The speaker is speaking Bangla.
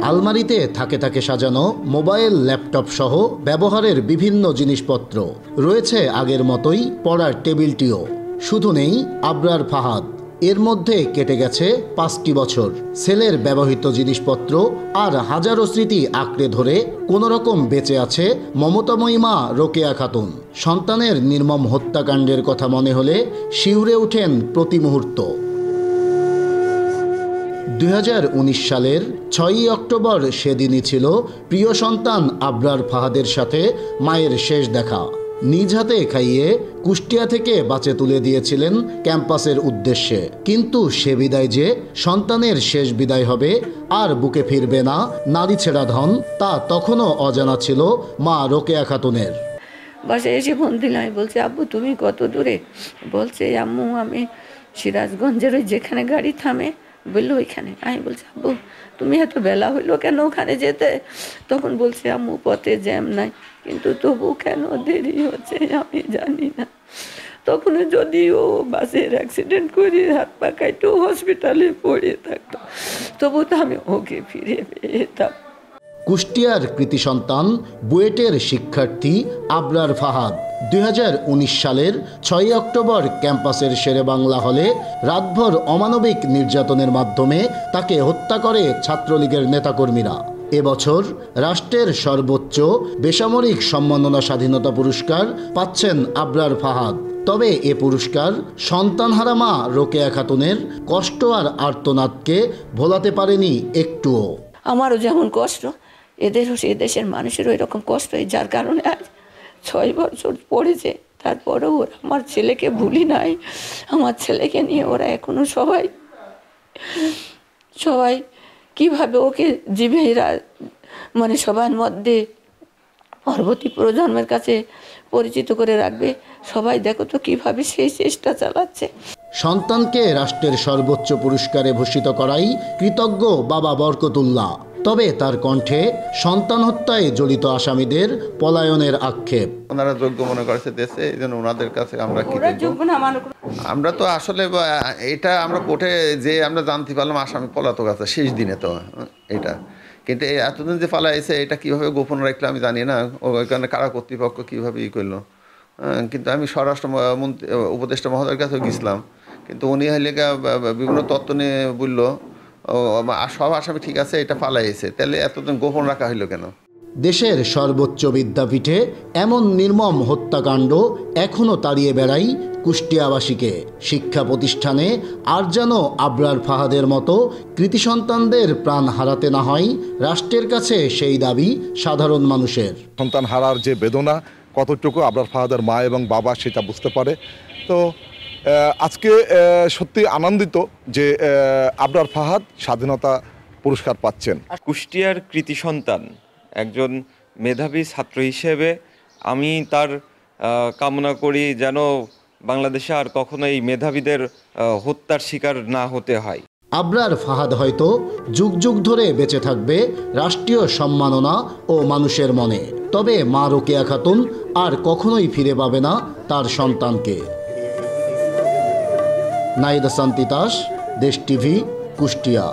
আলমারিতে থাকে থাকে সাজানো মোবাইল, ল্যাপটপ সহ ব্যবহারের বিভিন্ন জিনিসপত্র। রয়েছে আগের মতোই পড়ার টেবিলটিও। শুধু নেই আবরার ফাহাদ। এর মধ্যে কেটে গেছে 5টি বছর। ছেলের ব্যবহৃত জিনিসপত্র আর হাজারো স্মৃতি আঁকড়ে ধরে কোনোরকম বেঁচে আছে মমতাময়ী মা রোকেয়া খাতুন। সন্তানের নির্মম হত্যাকাণ্ডের কথা মনে হলে শিউরে ওঠেন প্রতি মুহূর্ত। 2019 সালের 6ই অক্টোবর সেদিনই ছিল প্রিয় সন্তান আবরার ফাহাদের সাথে মায়ের শেষ দেখা। নিজ হাতে খাইয়ে কুষ্টিয়া থেকে বাঁচে তুলে দিয়েছিলেন ক্যাম্পাসের উদ্দেশ্যে। কিন্তু সে বিদায় যে সন্তানের শেষ বিদায় হবে, আর বুকে ফিরবে না নারী ছেড়া ধন, তা তখনও অজানা ছিল মা রোকেয়া খাতুনের। বাসায় এসে ফোন দিলাম, বলছে আব্বু তুমি কত দূরে? বলছে আম্মু আমি সিরাজগঞ্জের ওই যেখানে গাড়ি থামে বললো ওইখানে। আমি বলছি আব্বু তুমি এত বেলা হইলো কেন ওখানে যেতে? তখন বলছে আম্মু পথে জ্যাম নাই, কিন্তু তবু কেন দেরি হচ্ছে আমি জানি না। তখন যদিও বাসের অ্যাক্সিডেন্ট করে হাত পা কাইটেও হসপিটালে পড়ে থাকতো, তবু তো আমি ওকে ফিরে পেতাম। কুষ্টিয়ার কৃতি সন্তান বুয়েটের শিক্ষার্থী আবরার ফাহাদ 2019 সালের 6ই অক্টোবর ক্যাম্পাসের শেরেবাংলা হলে রাতভর অমানবিক নির্যাতনের মাধ্যমে তাকে হত্যা করে ছাত্রলীগের নেতাকর্মীরা। এবছর রাষ্ট্রের সর্বোচ্চ বেসামরিক সম্মাননা স্বাধীনতা পুরস্কার পাচ্ছেন আবরার ফাহাদ। তবে এ পুরস্কার সন্তানহারা মা রোকেয়া খাতুনের কষ্ট আর আর্তনাদকে ভোলাতে পারেনি একটুও। আমারও যেমন কষ্ট, এদেরও সে দেশের মানুষেরও এরকম কষ্ট, যার কারণে আজ 6 বছর পড়েছে, তারপরেও ওরা আমার ছেলেকে ভুলি নাই। আমার ছেলেকে নিয়ে ওরা এখনো সবাই কিভাবে ওকে জীবেরা মানে সবার মধ্যে পরবর্তী প্রজন্মের কাছে পরিচিত করে রাখবে। সবাই দেখো তো কিভাবে সেই চেষ্টা চালাচ্ছে। সন্তানকে রাষ্ট্রের সর্বোচ্চ পুরস্কারে ভূষিত করাই কৃতজ্ঞ বাবা বরকতুল্লাহ। তবে তার কণ্ঠে সন্তান হত্যায় জড়িত আসামিদের পলায়নের আক্ষেপ। ওনারা যোগ্য মনে করেছে দেশে, এই জন্য ওনাদের কাছে আমরা আমরা তো আসলে এটা আমরা কোর্টে যে আমরা জানতে পারলাম আসামি পলাতক আছে শেষ দিনে, তো এটা কিন্তু এতদিন যে পালাইছে এটা কিভাবে গোপন রাখলো আমি জানি না। ওইখানে কারা কর্তৃপক্ষ কীভাবে করলো, কিন্তু আমি স্বরাষ্ট্র মন্ত্রী উপদেষ্টা মহোদয়ের কাছেও গেছিলাম, কিন্তু উনি হলে বিভিন্ন তত্ত্ব নিয়ে বললো সব আসামি ঠিক আছে, এটা পালাইছে, তাহলে এতদিন গোপন রাখা হইলো কেন? দেশের সর্বোচ্চ বিদ্যাপীঠে এমন নির্মম হত্যাকাণ্ড এখনও তাড়িয়ে বেড়াই কুষ্টিয়াবাসীকে। শিক্ষা প্রতিষ্ঠানে আর যেন আবরার ফাহাদের মতো কৃতি সন্তানদের প্রাণ হারাতে না হয়, রাষ্ট্রের কাছে সেই দাবি সাধারণ মানুষের। সন্তান হারার যে বেদনা কতটুকু আবরার ফাহাদের মা এবং বাবা সেটা বুঝতে পারে। তো আজকে সত্যি আনন্দিত যে আবরার ফাহাদ স্বাধীনতা পুরস্কার পাচ্ছেন। কুষ্টিয়ার কৃতি সন্তান একজন মেধাবী ছাত্র হিসেবে আমি তার কামনা করি যেন বাংলাদেশে আর কখনো এই মেধাবীদের হত্যার শিকার না হতে হয়। আবরার ফাহাদ হয়তো যুগ যুগ ধরে বেঁচে থাকবে রাষ্ট্রীয় সম্মাননা ও মানুষের মনে। তবে মা রোকেয়া খাতুন আর কখনোই ফিরে পাবে না তার সন্তানকে। নাইদা সান্তিতাস, দেশ টিভি, কুষ্টিয়া।